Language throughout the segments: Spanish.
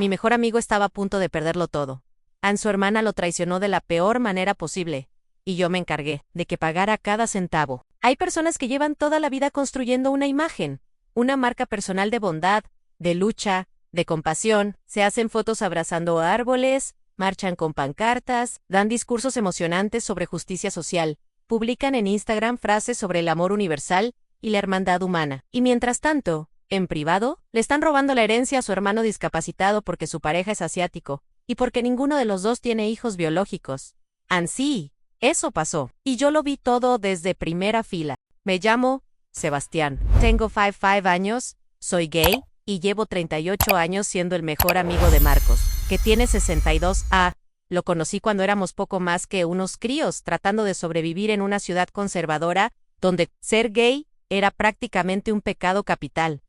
Mi mejor amigo estaba a punto de perderlo todo. Su hermana lo traicionó de la peor manera posible, y yo me encargué de que pagara cada centavo. Hay personas que llevan toda la vida construyendo una imagen, una marca personal de bondad, de lucha, de compasión, se hacen fotos abrazando árboles, marchan con pancartas, dan discursos emocionantes sobre justicia social, publican en Instagram frases sobre el amor universal y la hermandad humana. Y mientras tanto, en privado, le están robando la herencia a su hermano discapacitado porque su pareja es asiático, y porque ninguno de los dos tiene hijos biológicos. Sí, eso pasó. Y yo lo vi todo desde primera fila. Me llamo Sebastián. Tengo 55 años, soy gay, y llevo 38 años siendo el mejor amigo de Marcos, que tiene 62. Lo conocí cuando éramos poco más que unos críos tratando de sobrevivir en una ciudad conservadora, donde ser gay era prácticamente un pecado capital.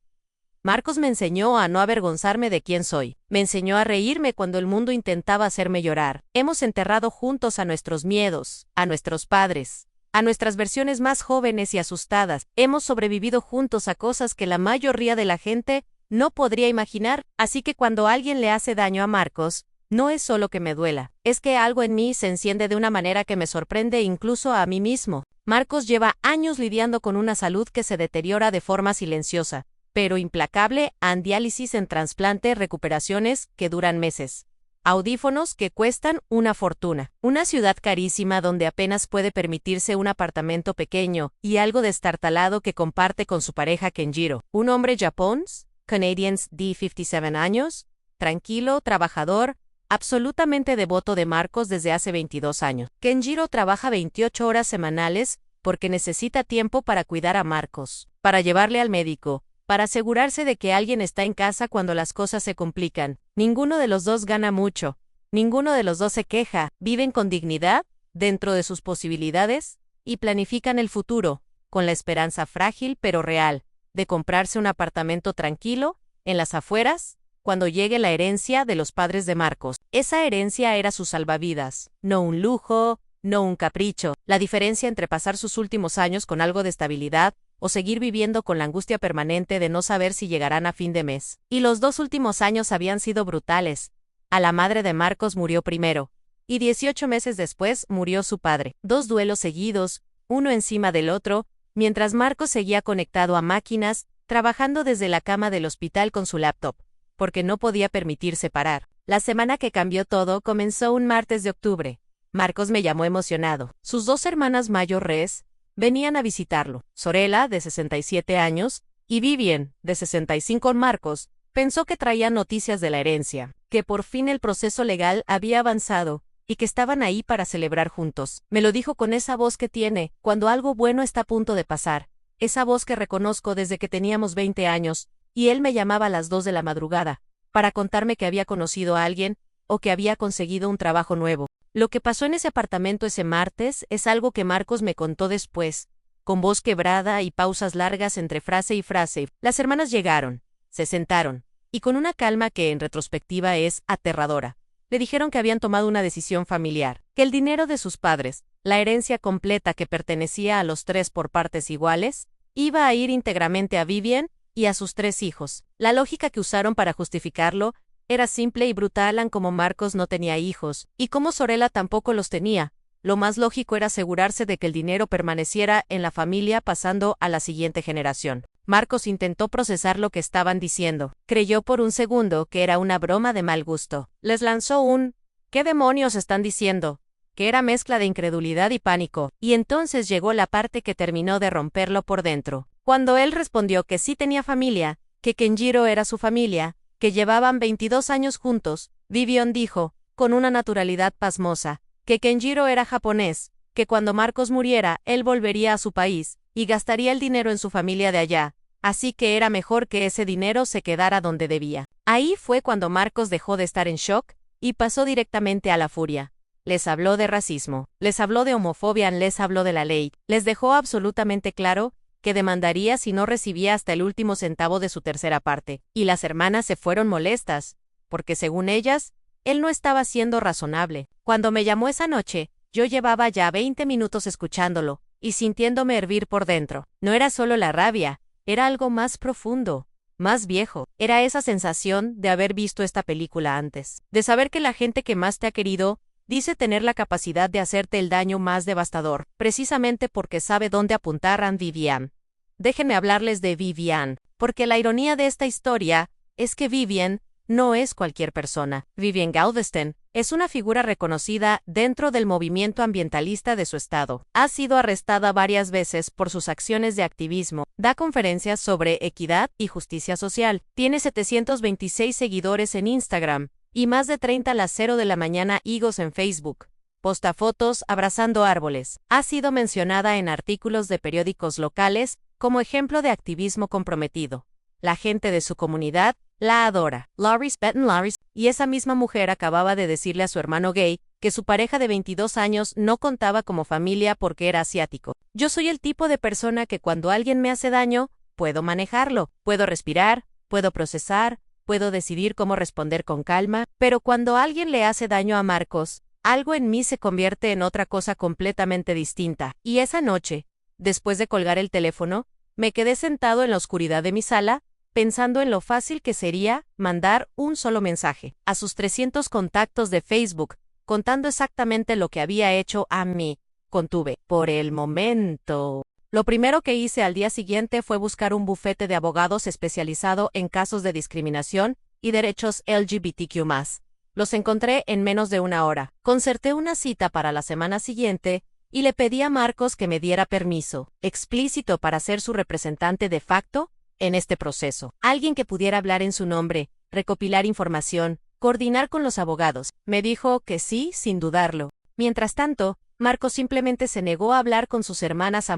Marcos me enseñó a no avergonzarme de quién soy. Me enseñó a reírme cuando el mundo intentaba hacerme llorar. Hemos enterrado juntos a nuestros miedos, a nuestros padres, a nuestras versiones más jóvenes y asustadas. Hemos sobrevivido juntos a cosas que la mayoría de la gente no podría imaginar. Así que cuando alguien le hace daño a Marcos, no es solo que me duela, es que algo en mí se enciende de una manera que me sorprende incluso a mí mismo. Marcos lleva años lidiando con una salud que se deteriora de forma silenciosa, pero implacable, diálisis en trasplante, recuperaciones que duran meses, audífonos que cuestan una fortuna, una ciudad carísima donde apenas puede permitirse un apartamento pequeño y algo destartalado que comparte con su pareja Kenjiro, un hombre japonés, Canadians de 57 años, tranquilo, trabajador, absolutamente devoto de Marcos desde hace 22 años. Kenjiro trabaja 28 horas semanales porque necesita tiempo para cuidar a Marcos, para llevarle al médico, para asegurarse de que alguien está en casa cuando las cosas se complican. Ninguno de los dos gana mucho, ninguno de los dos se queja, viven con dignidad, dentro de sus posibilidades, y planifican el futuro, con la esperanza frágil pero real, de comprarse un apartamento tranquilo, en las afueras, cuando llegue la herencia de los padres de Marcos. Esa herencia era su salvavidas, no un lujo, no un capricho. La diferencia entre pasar sus últimos años con algo de estabilidad o seguir viviendo con la angustia permanente de no saber si llegarán a fin de mes. Y los 2 últimos años habían sido brutales. A la madre de Marcos murió primero, y 18 meses después murió su padre. 2 duelos seguidos, uno encima del otro, mientras Marcos seguía conectado a máquinas, trabajando desde la cama del hospital con su laptop, porque no podía permitirse parar. La semana que cambió todo comenzó un martes de octubre. Marcos me llamó emocionado. Sus 2 hermanas mayores venían a visitarlo. Sorella, de 67 años, y Vivian, de 65. Marcos pensó que traían noticias de la herencia, que por fin el proceso legal había avanzado, y que estaban ahí para celebrar juntos. Me lo dijo con esa voz que tiene cuando algo bueno está a punto de pasar, esa voz que reconozco desde que teníamos 20 años, y él me llamaba a las 2 de la madrugada, para contarme que había conocido a alguien, o que había conseguido un trabajo nuevo. Lo que pasó en ese apartamento ese martes es algo que Marcos me contó después, con voz quebrada y pausas largas entre frase y frase. Las hermanas llegaron, se sentaron, y con una calma que en retrospectiva es aterradora, le dijeron que habían tomado una decisión familiar, que el dinero de sus padres, la herencia completa que pertenecía a los 3 por partes iguales, iba a ir íntegramente a Vivian y a sus 3 hijos. La lógica que usaron para justificarlo era simple y brutal. Como Marcos no tenía hijos, y como Sorella tampoco los tenía, lo más lógico era asegurarse de que el dinero permaneciera en la familia pasando a la siguiente generación. Marcos intentó procesar lo que estaban diciendo. Creyó por un segundo que era una broma de mal gusto. Les lanzó un ¿qué demonios están diciendo?, que era mezcla de incredulidad y pánico, y entonces llegó la parte que terminó de romperlo por dentro. Cuando él respondió que sí tenía familia, que Kenjiro era su familia, que llevaban 22 años juntos, Vivian dijo, con una naturalidad pasmosa, que Kenjiro era japonés, que cuando Marcos muriera, él volvería a su país, y gastaría el dinero en su familia de allá, así que era mejor que ese dinero se quedara donde debía. Ahí fue cuando Marcos dejó de estar en shock, y pasó directamente a la furia. Les habló de racismo, les habló de homofobia, les habló de la ley, les dejó absolutamente claro que demandaría si no recibía hasta el último centavo de su tercera parte, y las hermanas se fueron molestas, porque según ellas, él no estaba siendo razonable. Cuando me llamó esa noche, yo llevaba ya 20 minutos escuchándolo, y sintiéndome hervir por dentro. No era solo la rabia, era algo más profundo, más viejo. Era esa sensación de haber visto esta película antes, de saber que la gente que más te ha querido dice tener la capacidad de hacerte el daño más devastador, precisamente porque sabe dónde apuntar a Vivian. Déjenme hablarles de Vivian, porque la ironía de esta historia es que Vivian no es cualquier persona. Vivian Galveston es una figura reconocida dentro del movimiento ambientalista de su estado. Ha sido arrestada varias veces por sus acciones de activismo, da conferencias sobre equidad y justicia social, tiene 726 seguidores en Instagram y más de 30 a las 0 de la mañana higos en Facebook. Posta fotos abrazando árboles. Ha sido mencionada en artículos de periódicos locales como ejemplo de activismo comprometido. La gente de su comunidad la adora. Laurice Benton Laurice, y esa misma mujer acababa de decirle a su hermano gay que su pareja de 22 años no contaba como familia porque era asiático. Yo soy el tipo de persona que cuando alguien me hace daño, puedo manejarlo, puedo respirar, puedo procesar, puedo decidir cómo responder con calma, pero cuando alguien le hace daño a Marcos, algo en mí se convierte en otra cosa completamente distinta. Y esa noche, después de colgar el teléfono, me quedé sentado en la oscuridad de mi sala, pensando en lo fácil que sería mandar un solo mensaje a sus 300 contactos de Facebook, contando exactamente lo que había hecho a mí. Contuve, por el momento. Lo primero que hice al día siguiente fue buscar un bufete de abogados especializado en casos de discriminación y derechos LGBTQ+. Los encontré en menos de una hora. Concerté una cita para la semana siguiente y le pedí a Marcos que me diera permiso explícito para ser su representante de facto en este proceso. Alguien que pudiera hablar en su nombre, recopilar información, coordinar con los abogados. Me dijo que sí, sin dudarlo. Mientras tanto, Marcos simplemente se negó a hablar con sus hermanas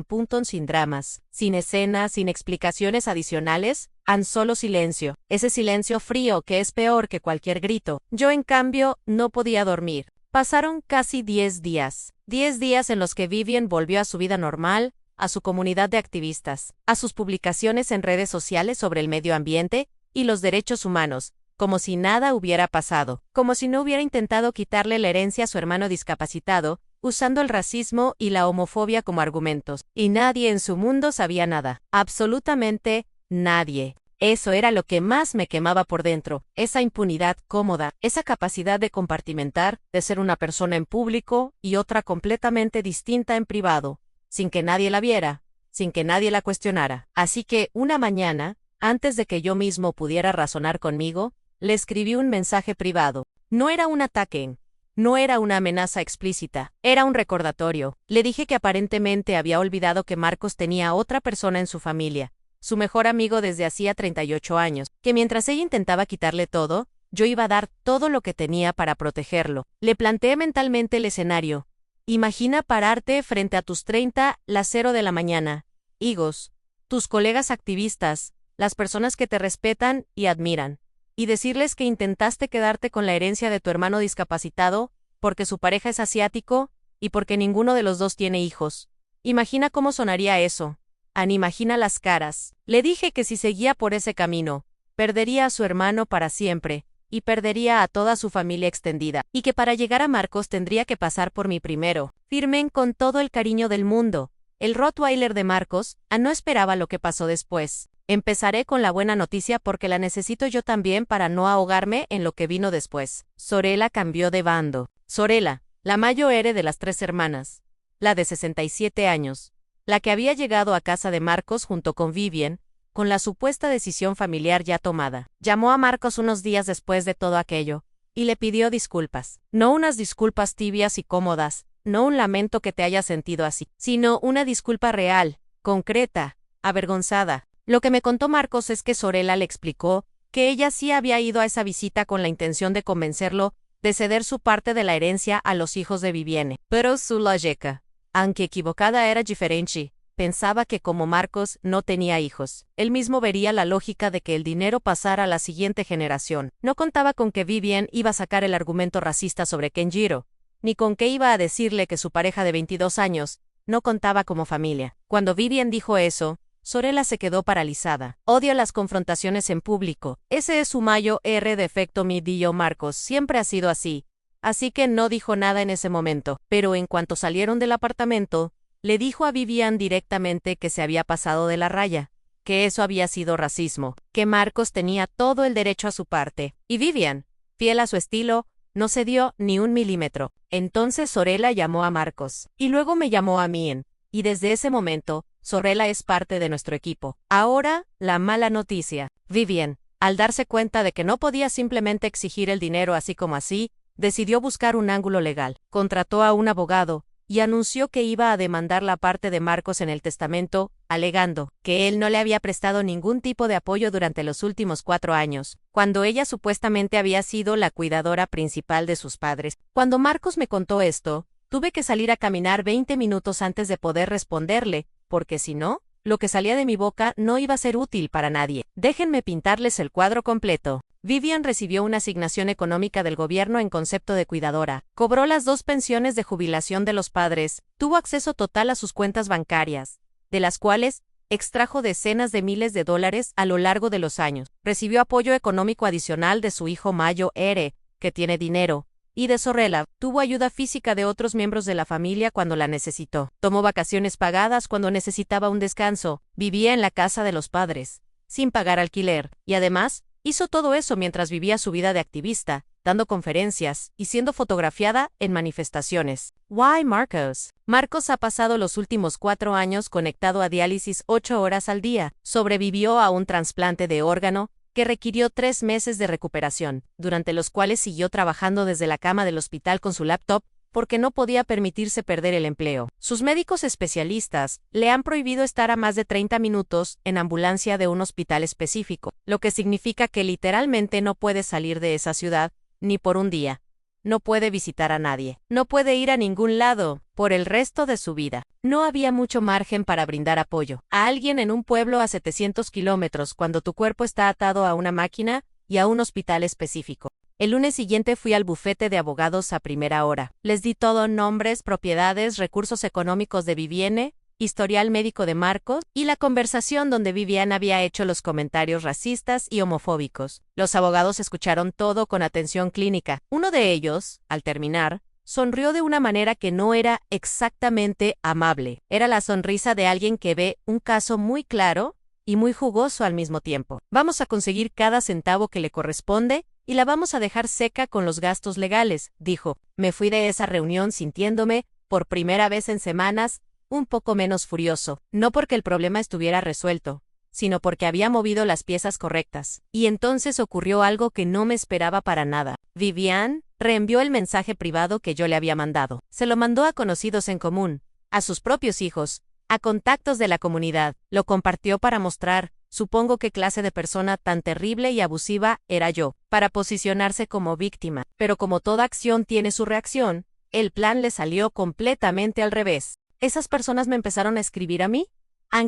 sin dramas, sin escenas, sin explicaciones adicionales, solo silencio. Ese silencio frío que es peor que cualquier grito. Yo, en cambio, no podía dormir. Pasaron casi 10 días. 10 días en los que Vivian volvió a su vida normal, a su comunidad de activistas, a sus publicaciones en redes sociales sobre el medio ambiente y los derechos humanos, como si nada hubiera pasado, como si no hubiera intentado quitarle la herencia a su hermano discapacitado, usando el racismo y la homofobia como argumentos. Y nadie en su mundo sabía nada. Absolutamente nadie. Eso era lo que más me quemaba por dentro, esa impunidad cómoda, esa capacidad de compartimentar, de ser una persona en público y otra completamente distinta en privado, sin que nadie la viera, sin que nadie la cuestionara. Así que, una mañana, antes de que yo mismo pudiera razonar conmigo, le escribí un mensaje privado. No era un ataque, no era una amenaza explícita, era un recordatorio. Le dije que aparentemente había olvidado que Marcos tenía otra persona en su familia, su mejor amigo desde hacía 38 años, que mientras ella intentaba quitarle todo, yo iba a dar todo lo que tenía para protegerlo. Le planteé mentalmente el escenario. Imagina pararte frente a tus 30, las 0 de la mañana, higos, tus colegas activistas, las personas que te respetan y admiran, y decirles que intentaste quedarte con la herencia de tu hermano discapacitado, porque su pareja es asiático, y porque ninguno de los dos tiene hijos. Imagina cómo sonaría eso. Imagina las caras. Le dije que si seguía por ese camino, perdería a su hermano para siempre, y perdería a toda su familia extendida, y que para llegar a Marcos tendría que pasar por mí primero. Firmen con todo el cariño del mundo. El Rottweiler de Marcos, no esperaba lo que pasó después. Empezaré con la buena noticia porque la necesito yo también para no ahogarme en lo que vino después. Sorella cambió de bando. Sorella, la mayor de las 3 hermanas, la de 67 años, la que había llegado a casa de Marcos junto con Vivian, con la supuesta decisión familiar ya tomada. Llamó a Marcos unos días después de todo aquello, y le pidió disculpas. No unas disculpas tibias y cómodas, no un lamento que te haya sentido así, sino una disculpa real, concreta, avergonzada. Lo que me contó Marcos es que Sorella le explicó que ella sí había ido a esa visita con la intención de convencerlo de ceder su parte de la herencia a los hijos de Vivienne. Pero su lógica, aunque equivocada, era diferente. Pensaba que como Marcos no tenía hijos, él mismo vería la lógica de que el dinero pasara a la siguiente generación. No contaba con que Vivian iba a sacar el argumento racista sobre Kenjiro, ni con que iba a decirle que su pareja de 22 años no contaba como familia. Cuando Vivian dijo eso, Sorella se quedó paralizada. Odio las confrontaciones en público. Ese es su mayor defecto, mi dijo Marcos. Siempre ha sido así. Así que no dijo nada en ese momento. Pero en cuanto salieron del apartamento, le dijo a Vivian directamente que se había pasado de la raya, que eso había sido racismo, que Marcos tenía todo el derecho a su parte. Y Vivian, fiel a su estilo, no cedió ni un milímetro. Entonces Sorella llamó a Marcos, y luego me llamó a mí. Y desde ese momento, Sorella es parte de nuestro equipo. Ahora, la mala noticia. Vivian, al darse cuenta de que no podía simplemente exigir el dinero así como así, decidió buscar un ángulo legal. Contrató a un abogado y anunció que iba a demandar la parte de Marcos en el testamento, alegando que él no le había prestado ningún tipo de apoyo durante los últimos 4 años, cuando ella supuestamente había sido la cuidadora principal de sus padres. Cuando Marcos me contó esto, tuve que salir a caminar 20 minutos antes de poder responderle, porque si no, lo que salía de mi boca no iba a ser útil para nadie. Déjenme pintarles el cuadro completo. Vivian recibió una asignación económica del gobierno en concepto de cuidadora, cobró las 2 pensiones de jubilación de los padres, tuvo acceso total a sus cuentas bancarias, de las cuales extrajo decenas de miles de dólares a lo largo de los años, recibió apoyo económico adicional de su hijo Mayo Ere, que tiene dinero, y de Sorella, tuvo ayuda física de otros miembros de la familia cuando la necesitó, tomó vacaciones pagadas cuando necesitaba un descanso, vivía en la casa de los padres, sin pagar alquiler, y además, hizo todo eso mientras vivía su vida de activista, dando conferencias y siendo fotografiada en manifestaciones. Why Marcos? Marcos ha pasado los últimos 4 años conectado a diálisis 8 horas al día. Sobrevivió a un trasplante de órgano que requirió 3 meses de recuperación, durante los cuales siguió trabajando desde la cama del hospital con su laptop, porque no podía permitirse perder el empleo. Sus médicos especialistas le han prohibido estar a más de 30 minutos en ambulancia de un hospital específico, lo que significa que literalmente no puede salir de esa ciudad, ni por un día. No puede visitar a nadie. No puede ir a ningún lado, por el resto de su vida. No había mucho margen para brindar apoyo a alguien en un pueblo a 700 kilómetros cuando tu cuerpo está atado a una máquina y a un hospital específico. El lunes siguiente fui al bufete de abogados a primera hora. Les di todo: nombres, propiedades, recursos económicos de Vivienne, historial médico de Marcos, y la conversación donde Vivian había hecho los comentarios racistas y homofóbicos. Los abogados escucharon todo con atención clínica. Uno de ellos, al terminar, sonrió de una manera que no era exactamente amable. Era la sonrisa de alguien que ve un caso muy claro y muy jugoso al mismo tiempo. Vamos a conseguir cada centavo que le corresponde y la vamos a dejar seca con los gastos legales, dijo. Me fui de esa reunión sintiéndome, por primera vez en semanas, un poco menos furioso, no porque el problema estuviera resuelto, sino porque había movido las piezas correctas. Y entonces ocurrió algo que no me esperaba para nada. Vivian reenvió el mensaje privado que yo le había mandado. Se lo mandó a conocidos en común, a sus propios hijos, a contactos de la comunidad. Lo compartió para mostrar, supongo, qué clase de persona tan terrible y abusiva era yo, para posicionarse como víctima. Pero como toda acción tiene su reacción, el plan le salió completamente al revés. Esas personas me empezaron a escribir a mí.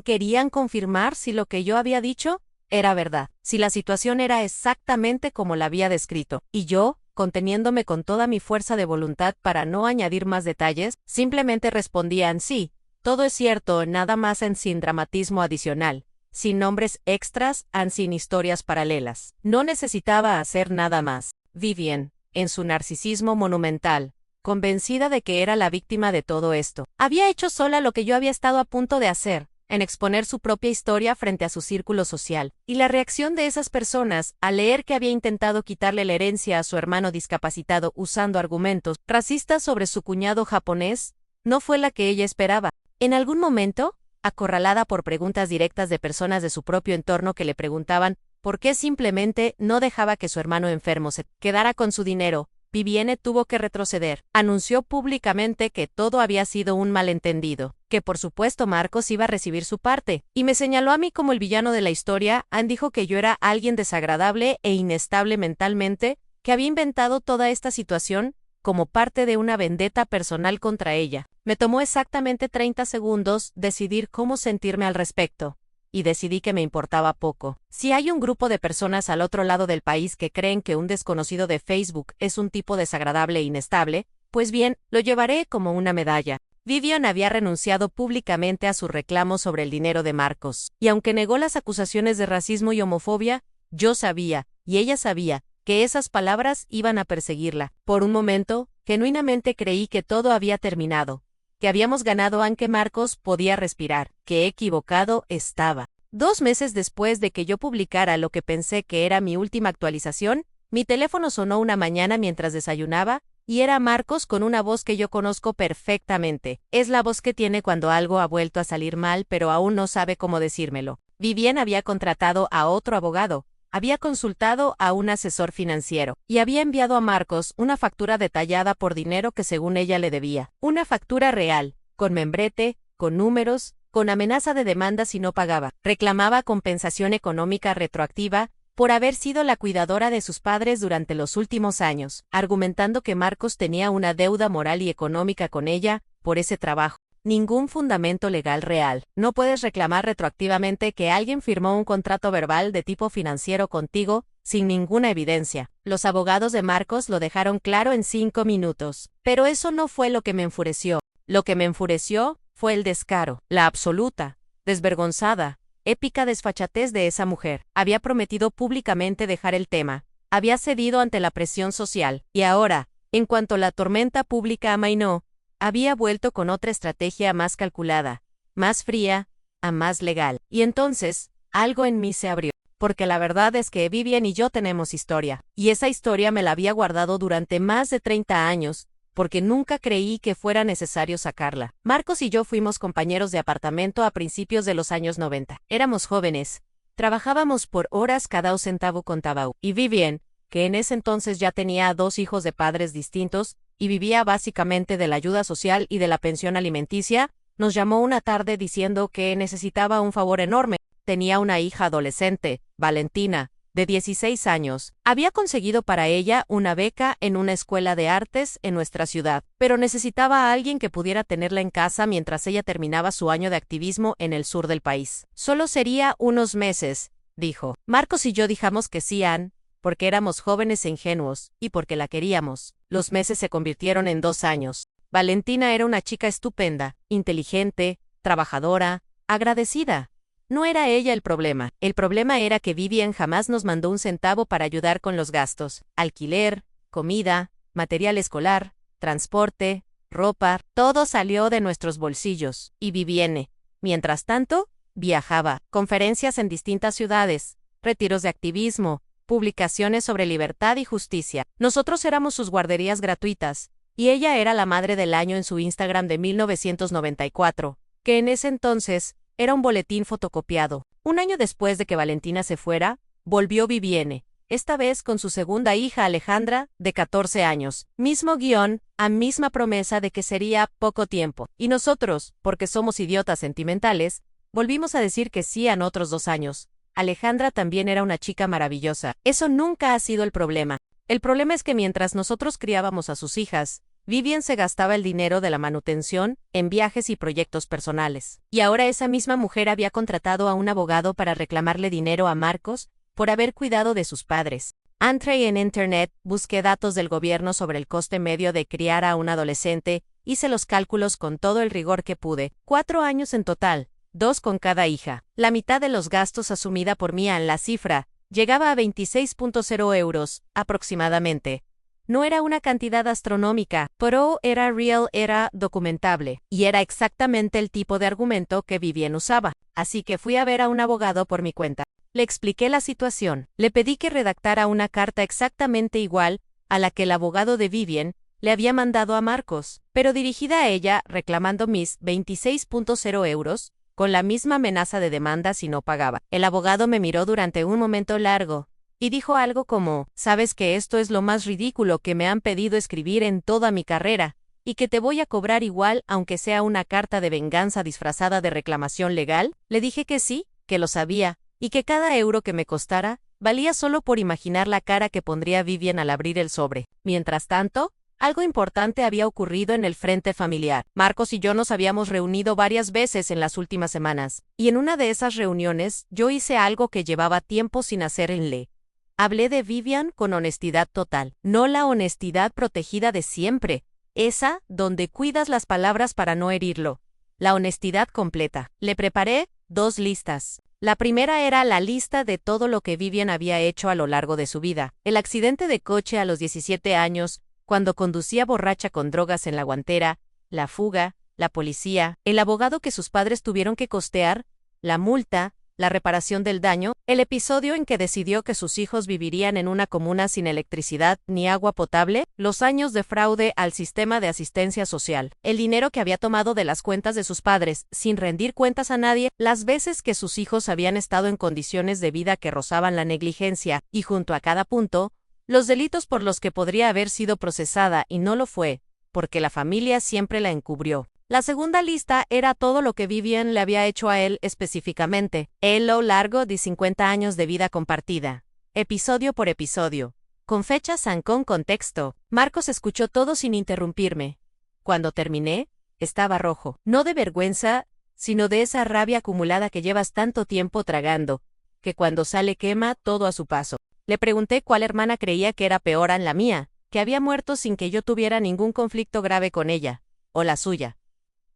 Querían confirmar si lo que yo había dicho era verdad, si la situación era exactamente como la había descrito. Y yo, conteniéndome con toda mi fuerza de voluntad para no añadir más detalles, simplemente respondía en sí. Todo es cierto, nada más sin dramatismo adicional, sin nombres extras, sin historias paralelas. No necesitaba hacer nada más. Vivian, en su narcisismo monumental, convencida de que era la víctima de todo esto, había hecho sola lo que yo había estado a punto de hacer, en exponer su propia historia frente a su círculo social. Y la reacción de esas personas, al leer que había intentado quitarle la herencia a su hermano discapacitado usando argumentos racistas sobre su cuñado japonés, no fue la que ella esperaba. En algún momento, acorralada por preguntas directas de personas de su propio entorno que le preguntaban por qué simplemente no dejaba que su hermano enfermo se quedara con su dinero, Vivienne tuvo que retroceder. Anunció públicamente que todo había sido un malentendido, que por supuesto Marcos iba a recibir su parte, y me señaló a mí como el villano de la historia. Dijo que yo era alguien desagradable e inestable mentalmente, que había inventado toda esta situación como parte de una vendetta personal contra ella. Me tomó exactamente 30 segundos decidir cómo sentirme al respecto, y decidí que me importaba poco. Si hay un grupo de personas al otro lado del país que creen que un desconocido de Facebook es un tipo desagradable e inestable, pues bien, lo llevaré como una medalla. Vivian había renunciado públicamente a su reclamo sobre el dinero de Marcos, y aunque negó las acusaciones de racismo y homofobia, yo sabía, y ella sabía, que esas palabras iban a perseguirla. Por un momento, genuinamente creí que todo había terminado, que habíamos ganado, aunque Marcos podía respirar. Qué equivocado estaba. 2 meses después de que yo publicara lo que pensé que era mi última actualización, mi teléfono sonó una mañana mientras desayunaba, y era Marcos con una voz que yo conozco perfectamente. Es la voz que tiene cuando algo ha vuelto a salir mal pero aún no sabe cómo decírmelo. Vivian había contratado a otro abogado, había consultado a un asesor financiero, y había enviado a Marcos una factura detallada por dinero que según ella le debía. Una factura real, con membrete, con números, con amenaza de demanda si no pagaba. Reclamaba compensación económica retroactiva por haber sido la cuidadora de sus padres durante los últimos años, argumentando que Marcos tenía una deuda moral y económica con ella por ese trabajo. Ningún fundamento legal real. No puedes reclamar retroactivamente que alguien firmó un contrato verbal de tipo financiero contigo sin ninguna evidencia. Los abogados de Marcos lo dejaron claro en 5 minutos. Pero eso no fue lo que me enfureció. Lo que me enfureció fue el descaro, la absoluta, desvergonzada, épica desfachatez de esa mujer. Había prometido públicamente dejar el tema. Había cedido ante la presión social. Y ahora, en cuanto la tormenta pública amainó, había vuelto con otra estrategia más calculada, más fría, más legal. Y entonces, algo en mí se abrió. Porque la verdad es que Vivian y yo tenemos historia. Y esa historia me la había guardado durante más de 30 años, porque nunca creí que fuera necesario sacarla. Marcos y yo fuimos compañeros de apartamento a principios de los años 90. Éramos jóvenes. Trabajábamos por horas, cada centavo contaba. Y Vivian, que en ese entonces ya tenía 2 hijos de padres distintos, y vivía básicamente de la ayuda social y de la pensión alimenticia, nos llamó una tarde diciendo que necesitaba un favor enorme. Tenía una hija adolescente, Valentina, de 16 años. Había conseguido para ella una beca en una escuela de artes en nuestra ciudad, pero necesitaba a alguien que pudiera tenerla en casa mientras ella terminaba su año de activismo en el sur del país. Solo sería unos meses, dijo. Marcos y yo dijimos que sí, Ann, porque éramos jóvenes e ingenuos, y porque la queríamos. Los meses se convirtieron en 2 años. Valentina era una chica estupenda, inteligente, trabajadora, agradecida. No era ella el problema era que Vivian jamás nos mandó un centavo para ayudar con los gastos, alquiler, comida, material escolar, transporte, ropa, todo salió de nuestros bolsillos, y Vivienne, mientras tanto, viajaba, conferencias en distintas ciudades, retiros de activismo, publicaciones sobre libertad y justicia. Nosotros éramos sus guarderías gratuitas, y ella era la madre del año en su Instagram de 1994, que en ese entonces era un boletín fotocopiado. Un año después de que Valentina se fuera, volvió Vivienne, esta vez con su segunda hija Alejandra, de 14 años. Mismo guión, misma promesa de que sería poco tiempo. Y nosotros, porque somos idiotas sentimentales, volvimos a decir que sí en otros 2 años. Alejandra también era una chica maravillosa. Eso nunca ha sido el problema. El problema es que mientras nosotros criábamos a sus hijas, Vivian se gastaba el dinero de la manutención en viajes y proyectos personales. Y ahora esa misma mujer había contratado a un abogado para reclamarle dinero a Marcos por haber cuidado de sus padres. Entré en Internet, busqué datos del gobierno sobre el coste medio de criar a un adolescente, hice los cálculos con todo el rigor que pude. 4 años en total, 2 con cada hija. La mitad de los gastos asumida por mí en la cifra llegaba a 26.0 euros, aproximadamente. No era una cantidad astronómica, pero era real, era documentable, y era exactamente el tipo de argumento que Vivian usaba. Así que fui a ver a un abogado por mi cuenta. Le expliqué la situación. Le pedí que redactara una carta exactamente igual a la que el abogado de Vivian le había mandado a Marcos, pero dirigida a ella reclamando mis 26.0 euros, con la misma amenaza de demanda si no pagaba. El abogado me miró durante un momento largo, y dijo algo como, «Sabes que esto es lo más ridículo que me han pedido escribir en toda mi carrera, y que te voy a cobrar igual aunque sea una carta de venganza disfrazada de reclamación legal». Le dije que sí, que lo sabía, y que cada euro que me costara, valía solo por imaginar la cara que pondría Vivian al abrir el sobre. Mientras tanto, algo importante había ocurrido en el frente familiar. Marcos y yo nos habíamos reunido varias veces en las últimas semanas, y en una de esas reuniones yo hice algo que llevaba tiempo sin hacer en Le. Hablé de Vivian con honestidad total, no la honestidad protegida de siempre, esa donde cuidas las palabras para no herirlo, la honestidad completa. Le preparé 2 listas. La primera era la lista de todo lo que Vivian había hecho a lo largo de su vida. El accidente de coche a los 17 años, cuando conducía borracha con drogas en la guantera, la fuga, la policía, el abogado que sus padres tuvieron que costear, la multa, la reparación del daño, el episodio en que decidió que sus hijos vivirían en una comuna sin electricidad ni agua potable, los años de fraude al sistema de asistencia social, el dinero que había tomado de las cuentas de sus padres sin rendir cuentas a nadie, las veces que sus hijos habían estado en condiciones de vida que rozaban la negligencia, y junto a cada punto, los delitos por los que podría haber sido procesada y no lo fue, porque la familia siempre la encubrió. La segunda lista era todo lo que Vivian le había hecho a él específicamente, a lo largo de 50 años de vida compartida. Episodio por episodio. Con fechas y con contexto. Marcos escuchó todo sin interrumpirme. Cuando terminé, estaba rojo. No de vergüenza, sino de esa rabia acumulada que llevas tanto tiempo tragando, que cuando sale quema todo a su paso. Le pregunté cuál hermana creía que era peor a la mía, que había muerto sin que yo tuviera ningún conflicto grave con ella, o la suya.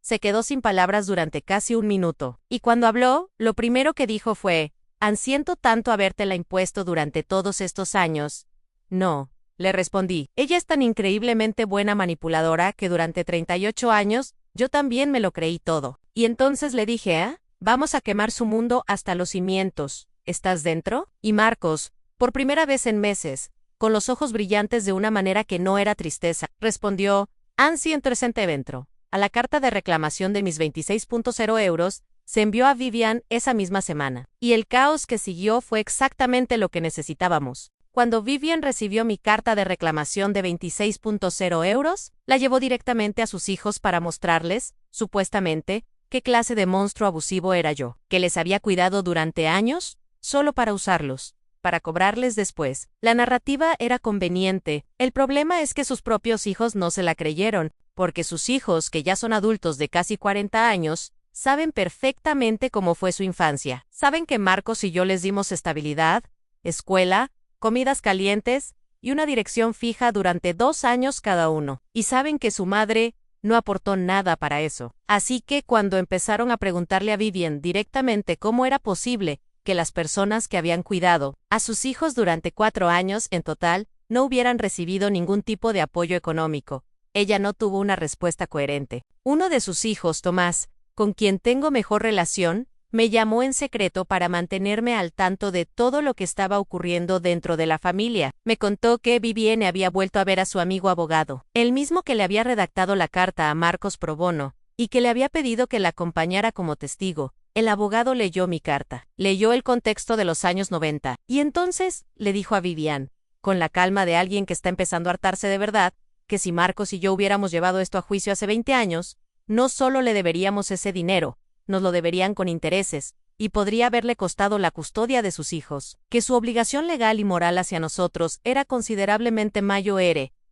Se quedó sin palabras durante casi un minuto, y cuando habló, lo primero que dijo fue, «Siento tanto habértela impuesto durante todos estos años». No, le respondí, ella es tan increíblemente buena manipuladora que durante 38 años, yo también me lo creí todo. Y entonces le dije, vamos a quemar su mundo hasta los cimientos, ¿estás dentro? Y Marcos, por primera vez en meses, con los ojos brillantes de una manera que no era tristeza, respondió, siento dentro. A la carta de reclamación de mis 26.0 euros, se envió a Vivian esa misma semana. Y el caos que siguió fue exactamente lo que necesitábamos. Cuando Vivian recibió mi carta de reclamación de 26.0 euros, la llevó directamente a sus hijos para mostrarles, supuestamente, qué clase de monstruo abusivo era yo, que les había cuidado durante años, solo para usarlos, para cobrarles después. La narrativa era conveniente, el problema es que sus propios hijos no se la creyeron, porque sus hijos, que ya son adultos de casi 40 años, saben perfectamente cómo fue su infancia. Saben que Marcos y yo les dimos estabilidad, escuela, comidas calientes y una dirección fija durante 2 años cada uno. Y saben que su madre no aportó nada para eso. Así que cuando empezaron a preguntarle a Vivian directamente cómo era posible que las personas que habían cuidado a sus hijos durante 4 años en total no hubieran recibido ningún tipo de apoyo económico, ella no tuvo una respuesta coherente. Uno de sus hijos, Tomás, con quien tengo mejor relación, me llamó en secreto para mantenerme al tanto de todo lo que estaba ocurriendo dentro de la familia. Me contó que Vivian había vuelto a ver a su amigo abogado, el mismo que le había redactado la carta a Marcos pro bono, y que le había pedido que la acompañara como testigo. El abogado leyó mi carta, leyó el contexto de los años 90, y entonces le dijo a Vivian, con la calma de alguien que está empezando a hartarse de verdad, que si Marcos y yo hubiéramos llevado esto a juicio hace 20 años, no solo le deberíamos ese dinero, nos lo deberían con intereses, y podría haberle costado la custodia de sus hijos, que su obligación legal y moral hacia nosotros era considerablemente mayor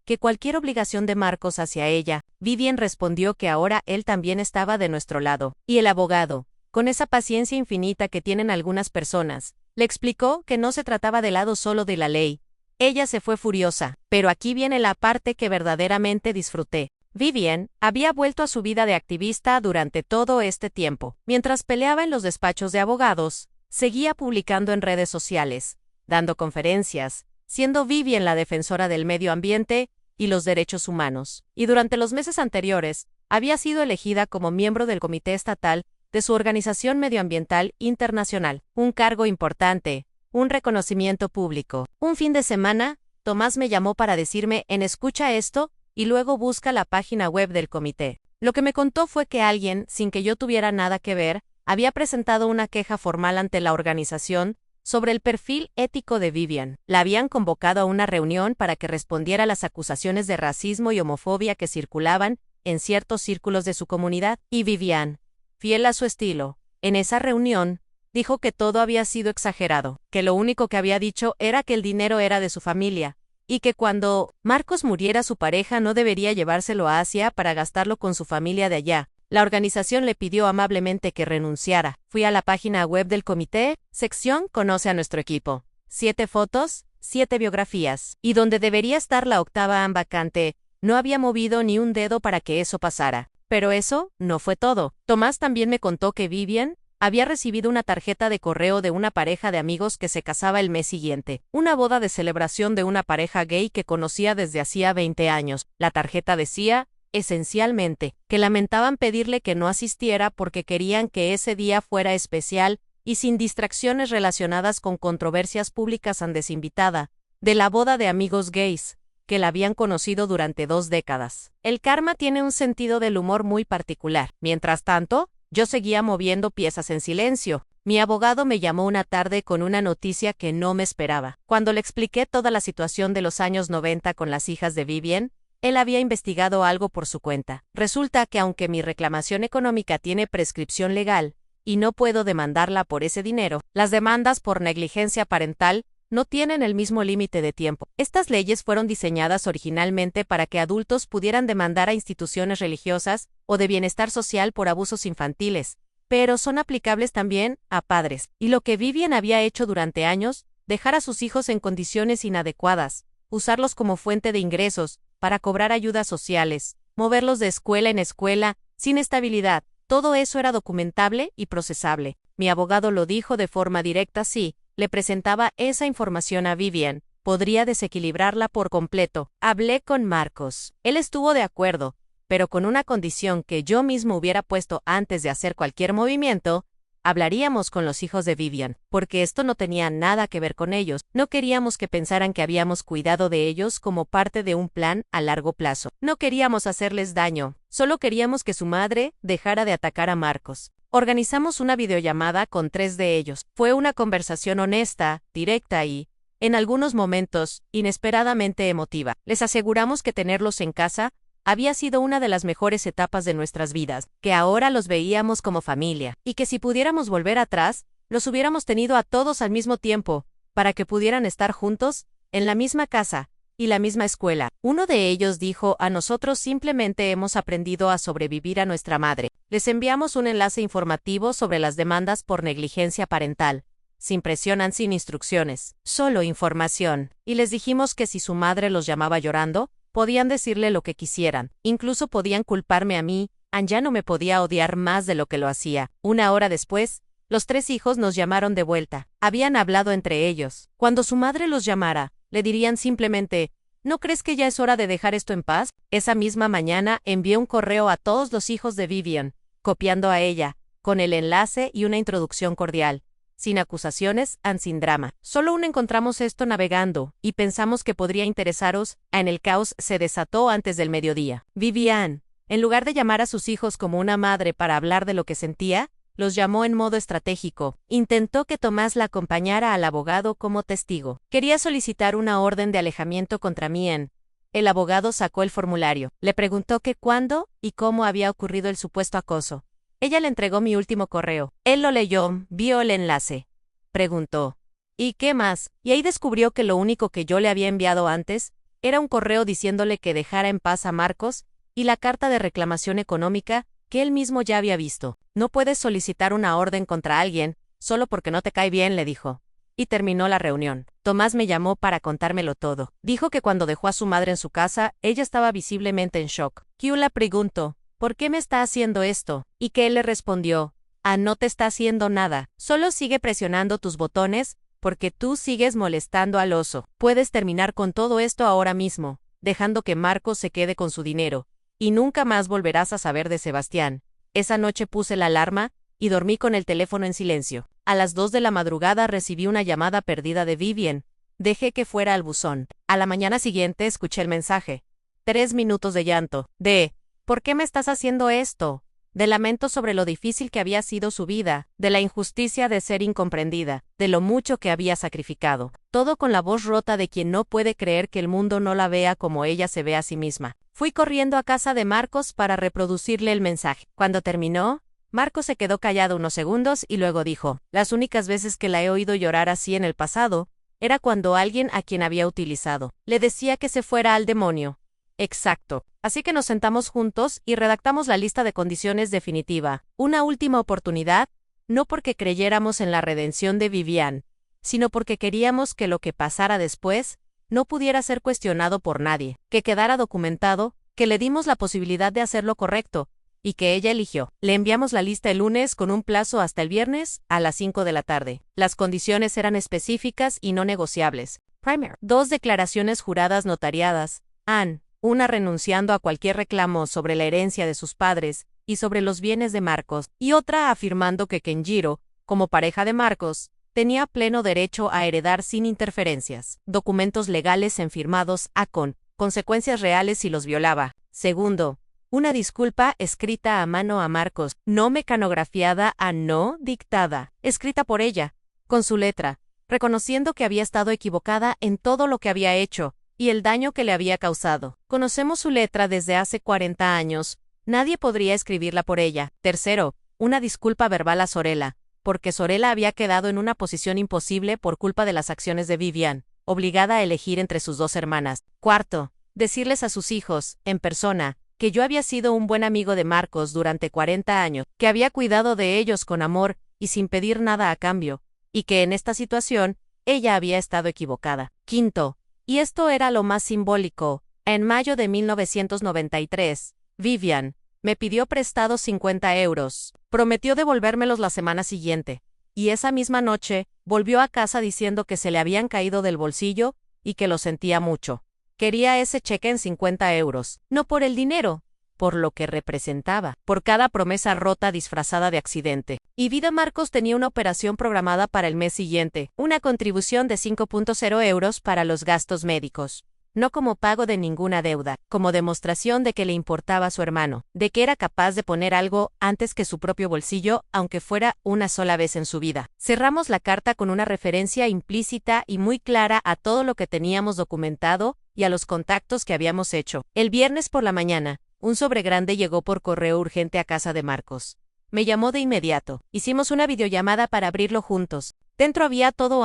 que cualquier obligación de Marcos hacia ella. Vivian respondió que ahora él también estaba de nuestro lado, y el abogado, con esa paciencia infinita que tienen algunas personas, le explicó que no se trataba del lado solo de la ley. Ella se fue furiosa, pero aquí viene la parte que verdaderamente disfruté. Vivian había vuelto a su vida de activista durante todo este tiempo. Mientras peleaba en los despachos de abogados, seguía publicando en redes sociales, dando conferencias, siendo Vivian la defensora del medio ambiente y los derechos humanos. Y durante los meses anteriores, había sido elegida como miembro del Comité Estatal de su Organización Medioambiental Internacional, un cargo importante, un reconocimiento público. Un fin de semana, Tomás me llamó para decirme escucha esto, y luego busca la página web del comité. Lo que me contó fue que alguien, sin que yo tuviera nada que ver, había presentado una queja formal ante la organización sobre el perfil ético de Vivian. La habían convocado a una reunión para que respondiera a las acusaciones de racismo y homofobia que circulaban en ciertos círculos de su comunidad, y Vivian, fiel a su estilo, en esa reunión, dijo que todo había sido exagerado, que lo único que había dicho era que el dinero era de su familia, y que cuando Marcos muriera su pareja no debería llevárselo a Asia para gastarlo con su familia de allá. La organización le pidió amablemente que renunciara. Fui a la página web del comité, sección Conoce a nuestro equipo. 7 fotos, 7 biografías. Y donde debería estar la octava vacante, no había movido ni un dedo para que eso pasara. Pero eso no fue todo. Tomás también me contó que Vivian había recibido una tarjeta de correo de una pareja de amigos que se casaba el mes siguiente, una boda de celebración de una pareja gay que conocía desde hacía 20 años. La tarjeta decía, esencialmente, que lamentaban pedirle que no asistiera porque querían que ese día fuera especial y sin distracciones relacionadas con controversias públicas antes invitada, de la boda de amigos gays, que la habían conocido durante 2 décadas. El karma tiene un sentido del humor muy particular. Mientras tanto, yo seguía moviendo piezas en silencio. Mi abogado me llamó una tarde con una noticia que no me esperaba. Cuando le expliqué toda la situación de los años 90 con las hijas de Vivian, él había investigado algo por su cuenta. Resulta que aunque mi reclamación económica tiene prescripción legal, y no puedo demandarla por ese dinero, las demandas por negligencia parental no tienen el mismo límite de tiempo. Estas leyes fueron diseñadas originalmente para que adultos pudieran demandar a instituciones religiosas o de bienestar social por abusos infantiles, pero son aplicables también a padres. Y lo que Vivian había hecho durante años, dejar a sus hijos en condiciones inadecuadas, usarlos como fuente de ingresos, para cobrar ayudas sociales, moverlos de escuela en escuela, sin estabilidad, todo eso era documentable y procesable. Mi abogado lo dijo de forma directa: sí, le presentaba esa información a Vivian, podría desequilibrarla por completo. Hablé con Marcos. Él estuvo de acuerdo, pero con una condición que yo mismo hubiera puesto antes de hacer cualquier movimiento: hablaríamos con los hijos de Vivian, porque esto no tenía nada que ver con ellos. No queríamos que pensaran que habíamos cuidado de ellos como parte de un plan a largo plazo. No queríamos hacerles daño, solo queríamos que su madre dejara de atacar a Marcos. Organizamos una videollamada con 3 de ellos. Fue una conversación honesta, directa y, en algunos momentos, inesperadamente emotiva. Les aseguramos que tenerlos en casa había sido una de las mejores etapas de nuestras vidas, que ahora los veíamos como familia, y que si pudiéramos volver atrás, los hubiéramos tenido a todos al mismo tiempo, para que pudieran estar juntos, en la misma casa y la misma escuela. Uno de ellos dijo: a nosotros simplemente hemos aprendido a sobrevivir a nuestra madre. Les enviamos un enlace informativo sobre las demandas por negligencia parental, sin presión, sin instrucciones, solo información, y les dijimos que si su madre los llamaba llorando, podían decirle lo que quisieran, incluso podían culparme a mí. Ya no me podía odiar más de lo que lo hacía. 1 hora después, los 3 hijos nos llamaron de vuelta. Habían hablado entre ellos. Cuando su madre los llamara, le dirían simplemente: ¿no crees que ya es hora de dejar esto en paz? Esa misma mañana envié un correo a todos los hijos de Vivian, copiando a ella, con el enlace y una introducción cordial. Sin acusaciones, sin drama. Solo aún encontramos esto navegando, y pensamos que podría interesaros. En el caos se desató antes del mediodía. Vivian, en lugar de llamar a sus hijos como una madre para hablar de lo que sentía, los llamó en modo estratégico. Intentó que Tomás la acompañara al abogado como testigo. Quería solicitar una orden de alejamiento contra mí. El abogado sacó el formulario. Le preguntó que cuándo y cómo había ocurrido el supuesto acoso. Ella le entregó mi último correo. Él lo leyó, vio el enlace. Preguntó: ¿y qué más? Y ahí descubrió que lo único que yo le había enviado antes era un correo diciéndole que dejara en paz a Marcos, y la carta de reclamación económica que él mismo ya había visto. No puedes solicitar una orden contra alguien solo porque no te cae bien, le dijo. Y terminó la reunión. Tomás me llamó para contármelo todo. Dijo que cuando dejó a su madre en su casa, ella estaba visiblemente en shock. Q la preguntó: ¿por qué me está haciendo esto? Y que él le respondió: no te está haciendo nada, solo sigue presionando tus botones, porque tú sigues molestando al oso. Puedes terminar con todo esto ahora mismo, dejando que Marcos se quede con su dinero, y nunca más volverás a saber de Sebastián. Esa noche puse la alarma, y dormí con el teléfono en silencio. A las 2 de la madrugada recibí una llamada perdida de Vivian. Dejé que fuera al buzón. A la mañana siguiente escuché el mensaje. 3 minutos de llanto. ¿por qué me estás haciendo esto? De lamento sobre lo difícil que había sido su vida, de la injusticia de ser incomprendida, de lo mucho que había sacrificado. Todo con la voz rota de quien no puede creer que el mundo no la vea como ella se ve a sí misma. Fui corriendo a casa de Marcos para reproducirle el mensaje. Cuando terminó, Marcos se quedó callado unos segundos y luego dijo: las únicas veces que la he oído llorar así en el pasado, era cuando alguien a quien había utilizado le decía que se fuera al demonio. Exacto. Así que nos sentamos juntos y redactamos la lista de condiciones definitiva. Una última oportunidad, no porque creyéramos en la redención de Vivian, sino porque queríamos que lo que pasara después no pudiera ser cuestionado por nadie, que quedara documentado, que le dimos la posibilidad de hacer lo correcto, y que ella eligió. Le enviamos la lista el lunes con un plazo hasta el viernes a las 5 de la tarde. Las condiciones eran específicas y no negociables. 2 declaraciones juradas notariadas. Una renunciando a cualquier reclamo sobre la herencia de sus padres y sobre los bienes de Marcos, y otra afirmando que Kenjiro como pareja de Marcos, tenía pleno derecho a heredar sin interferencias. Documentos legales firmados con consecuencias reales si los violaba. Segundo, una disculpa escrita a mano a Marcos, no mecanografiada no dictada, escrita por ella, con su letra, reconociendo que había estado equivocada en todo lo que había hecho y el daño que le había causado. Conocemos su letra desde hace 40 años, nadie podría escribirla por ella. Tercero, una disculpa verbal a Sorella, porque Sorella había quedado en una posición imposible por culpa de las acciones de Vivian, obligada a elegir entre sus dos hermanas. Cuarto, decirles a sus hijos, en persona, que yo había sido un buen amigo de Marcos durante 40 años, que había cuidado de ellos con amor y sin pedir nada a cambio, y que en esta situación ella había estado equivocada. Quinto, y esto era lo más simbólico, en mayo de 1993, Vivian me pidió prestados 50 euros. Prometió devolvérmelos la semana siguiente, y esa misma noche volvió a casa diciendo que se le habían caído del bolsillo y que lo sentía mucho. Quería ese cheque en 50 euros, no por el dinero, por lo que representaba, por cada promesa rota disfrazada de accidente. Y Vida Marcos tenía una operación programada para el mes siguiente, una contribución de 5.0 euros para los gastos médicos. No como pago de ninguna deuda, como demostración de que le importaba a su hermano, de que era capaz de poner algo antes que su propio bolsillo, aunque fuera una sola vez en su vida. Cerramos la carta con una referencia implícita y muy clara a todo lo que teníamos documentado y a los contactos que habíamos hecho. El viernes por la mañana, un sobre grande llegó por correo urgente a casa de Marcos. Me llamó de inmediato. Hicimos una videollamada para abrirlo juntos. Dentro había todo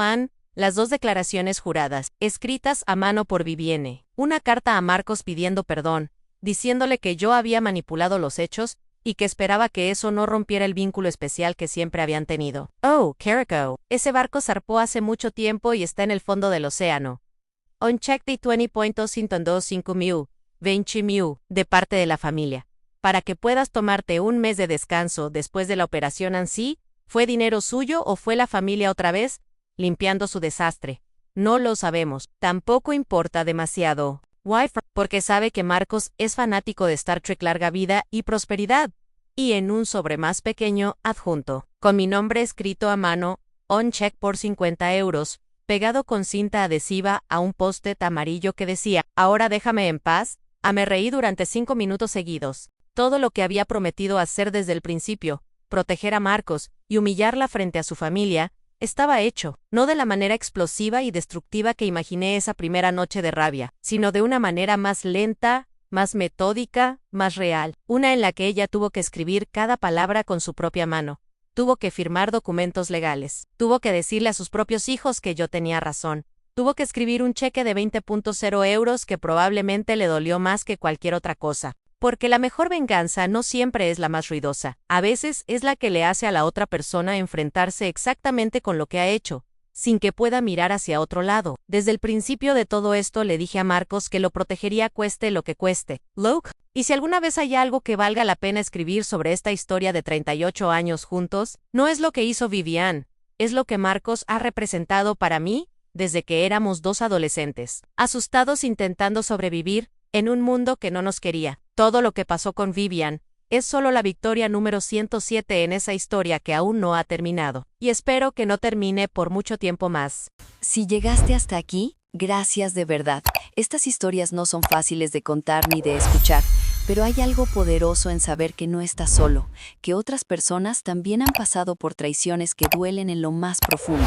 las dos declaraciones juradas, escritas a mano por Vivienne, una carta a Marcos pidiendo perdón, diciéndole que yo había manipulado los hechos y que esperaba que eso no rompiera el vínculo especial que siempre habían tenido. Oh, Carrico, ese barco zarpó hace mucho tiempo y está en el fondo del océano. Un check de 20.225.000 de parte de la familia. Para que puedas tomarte un mes de descanso después de la operación en sí, ¿fue dinero suyo o fue la familia otra vez limpiando su desastre? No lo sabemos. Tampoco importa demasiado. Why? Porque sabe que Marcos es fanático de Star Trek Larga Vida y Prosperidad. Y en un sobre más pequeño, adjunto, con mi nombre escrito a mano, un check por 50 euros, pegado con cinta adhesiva a un post-it amarillo que decía, ahora déjame en paz. Me reí durante 5 minutos seguidos. Todo lo que había prometido hacer desde el principio, proteger a Marcos y humillarla frente a su familia, estaba hecho, no de la manera explosiva y destructiva que imaginé esa primera noche de rabia, sino de una manera más lenta, más metódica, más real, una en la que ella tuvo que escribir cada palabra con su propia mano, tuvo que firmar documentos legales, tuvo que decirle a sus propios hijos que yo tenía razón, tuvo que escribir un cheque de 20.0 euros que probablemente le dolió más que cualquier otra cosa. Porque la mejor venganza no siempre es la más ruidosa, a veces es la que le hace a la otra persona enfrentarse exactamente con lo que ha hecho, sin que pueda mirar hacia otro lado. Desde el principio de todo esto le dije a Marcos que lo protegería cueste lo que cueste. Look, y si alguna vez hay algo que valga la pena escribir sobre esta historia de 38 años juntos, no es lo que hizo Vivian, es lo que Marcos ha representado para mí desde que éramos dos adolescentes, asustados intentando sobrevivir en un mundo que no nos quería. Todo lo que pasó con Vivian es solo la victoria número 107 en esa historia que aún no ha terminado. Y espero que no termine por mucho tiempo más. Si llegaste hasta aquí, gracias de verdad. Estas historias no son fáciles de contar ni de escuchar, pero hay algo poderoso en saber que no estás solo, que otras personas también han pasado por traiciones que duelen en lo más profundo.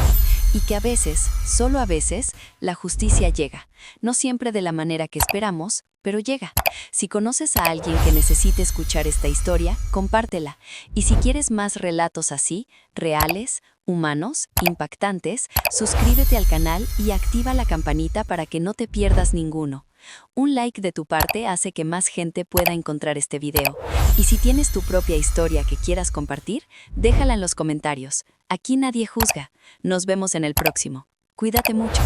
Y que a veces, solo a veces, la justicia llega. No siempre de la manera que esperamos, pero llega. Si conoces a alguien que necesite escuchar esta historia, compártela. Y si quieres más relatos así, reales, humanos, impactantes, suscríbete al canal y activa la campanita para que no te pierdas ninguno. Un like de tu parte hace que más gente pueda encontrar este video. Y si tienes tu propia historia que quieras compartir, déjala en los comentarios. Aquí nadie juzga. Nos vemos en el próximo. Cuídate mucho.